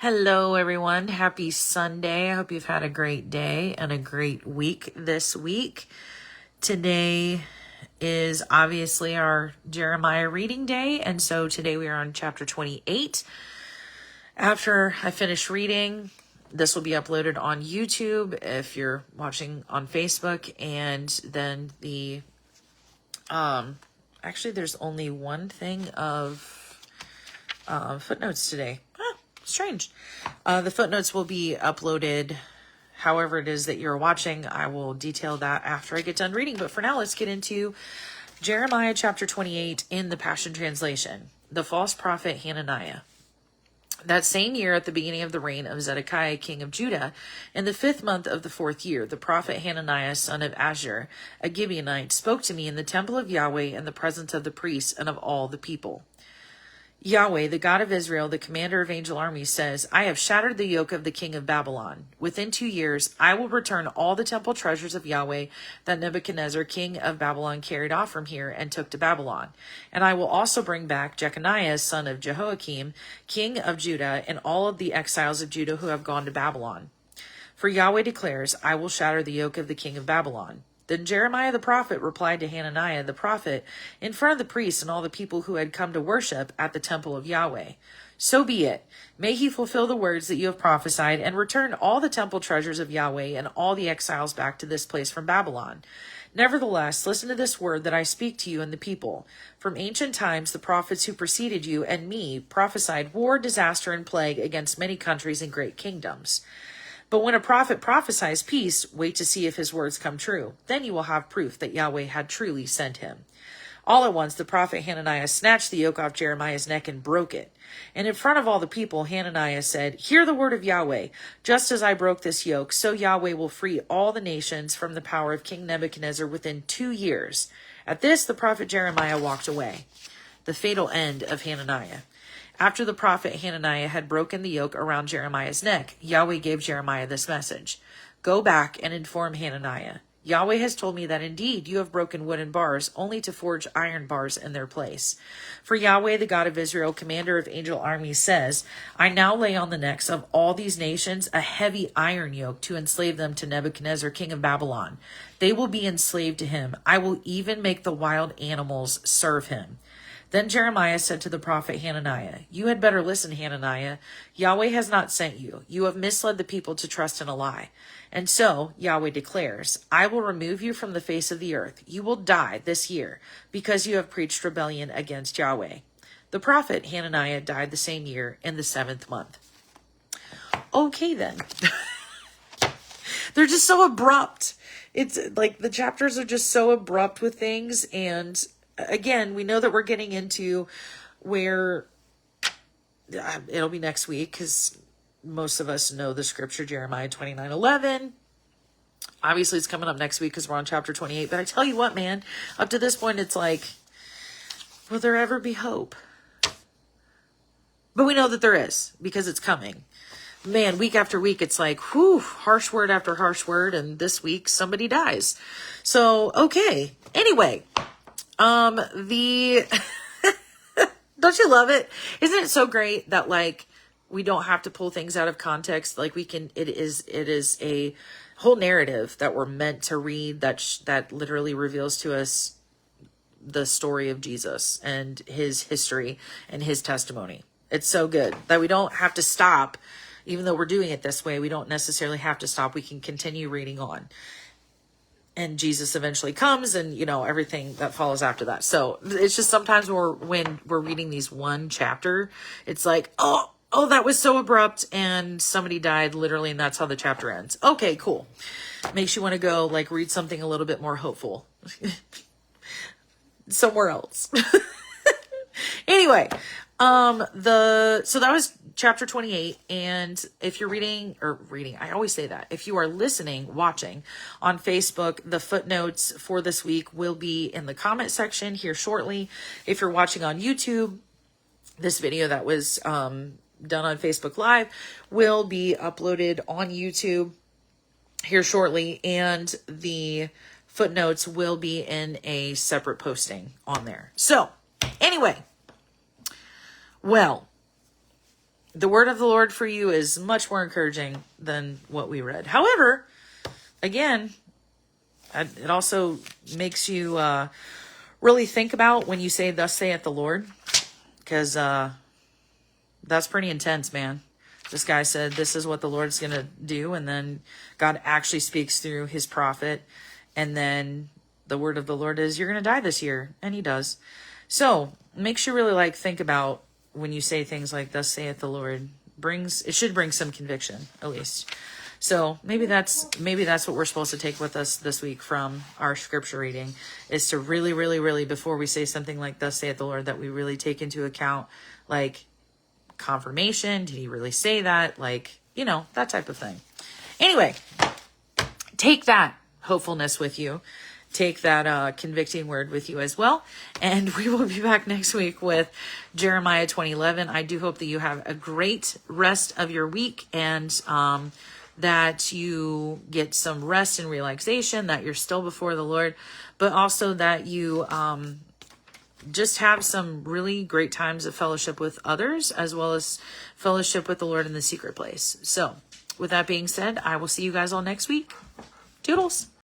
Hello, everyone. Happy Sunday. I hope you've had a great day and a great week this week. Today is obviously our Jeremiah reading day, and so today we are on chapter 28. After I finish reading, this will be uploaded on YouTube if you're watching on Facebook, and then actually there's only one thing of footnotes today. Strange. The footnotes will be uploaded however it is that you're watching. I will detail that after I get done reading. But for now, let's get into Jeremiah chapter 28 in the Passion Translation. The false prophet Hananiah. That same year, at the beginning of the reign of Zedekiah, king of Judah, in the 5th month of the 4th year, the prophet Hananiah, son of Azur, a Gibeonite, spoke to me in the temple of Yahweh in the presence of the priests and of all the people. Yahweh, the God of Israel, the commander of angel armies, says, I have shattered the yoke of the king of Babylon. Within 2 years, I will return all the temple treasures of Yahweh that Nebuchadnezzar, king of Babylon, carried off from here and took to Babylon. And I will also bring back Jeconiah, son of Jehoiakim, king of Judah, and all of the exiles of Judah who have gone to Babylon. For Yahweh declares, I will shatter the yoke of the king of Babylon. Then Jeremiah the prophet replied to Hananiah the prophet in front of the priests and all the people who had come to worship at the temple of Yahweh. So be it. May he fulfill the words that you have prophesied and return all the temple treasures of Yahweh and all the exiles back to this place from Babylon. Nevertheless, listen to this word that I speak to you and the people. From ancient times, the prophets who preceded you and me prophesied war, disaster, and plague against many countries and great kingdoms. But when a prophet prophesies peace, wait to see if his words come true. Then you will have proof that Yahweh had truly sent him. All at once, the prophet Hananiah snatched the yoke off Jeremiah's neck and broke it. And in front of all the people, Hananiah said, Hear the word of Yahweh. Just as I broke this yoke, so Yahweh will free all the nations from the power of King Nebuchadnezzar within 2 years. At this, the prophet Jeremiah walked away. The fatal end of Hananiah. After the prophet Hananiah had broken the yoke around Jeremiah's neck, Yahweh gave Jeremiah this message. Go back and inform Hananiah. Yahweh has told me that indeed you have broken wooden bars only to forge iron bars in their place. For Yahweh, the God of Israel, commander of angel armies, says, I now lay on the necks of all these nations a heavy iron yoke to enslave them to Nebuchadnezzar, king of Babylon. They will be enslaved to him. I will even make the wild animals serve him. Then Jeremiah said to the prophet Hananiah, You had better listen, Hananiah. Yahweh has not sent you. You have misled the people to trust in a lie. And so, Yahweh declares, I will remove you from the face of the earth. You will die this year, because you have preached rebellion against Yahweh. The prophet Hananiah died the same year in the 7th month. Okay, then. They're just so abrupt. It's like the chapters are just so abrupt with things, and again, we know that we're getting into where it'll be next week because most of us know the scripture, Jeremiah 29:11. Obviously, it's coming up next week because we're on chapter 28. But I tell you what, man, up to this point, it's like, will there ever be hope? But we know that there is because it's coming. Man, week after week, it's like, whew, harsh word after harsh word. And this week, somebody dies. So, okay. Anyway. Don't you love it? Isn't it so great that like we don't have to pull things out of context? Like we can, it is a whole narrative that we're meant to read that literally reveals to us the story of Jesus and his history and his testimony. It's so good that we don't have to stop, even though we're doing it this way. We don't necessarily have to stop. We can continue reading on. And Jesus eventually comes and, you know, everything that follows after that. So it's just sometimes when we're reading these one chapter, it's like, oh, that was so abrupt and somebody died literally. And that's how the chapter ends. Okay, cool. Makes you want to go like read something a little bit more hopeful somewhere else. Anyway, so that was chapter 28. And if you're reading, I always say that. If you are listening, watching on Facebook, the footnotes for this week will be in the comment section here shortly. If you're watching on YouTube, this video that was done on Facebook Live will be uploaded on YouTube here shortly. And the footnotes will be in a separate posting on there. So anyway, well, the word of the Lord for you is much more encouraging than what we read. However, again, it also makes you really think about when you say, thus saith the Lord, because that's pretty intense, man. This guy said, this is what the Lord's going to do. And then God actually speaks through his prophet. And then the word of the Lord is, you're going to die this year. And he does. So makes you really think about when you say things like, thus saith the Lord, it should bring some conviction, at least. So maybe that's what we're supposed to take with us this week from our scripture reading, is to really, really, really, before we say something like, thus saith the Lord, that we really take into account, confirmation. Did he really say that? That type of thing. Anyway, take that hopefulness with you. Take that convicting word with you as well. And we will be back next week with Jeremiah 20:11. I do hope that you have a great rest of your week, and that you get some rest and relaxation, that you're still before the Lord, but also that you just have some really great times of fellowship with others, as well as fellowship with the Lord in the secret place. So with that being said, I will see you guys all next week. Toodles.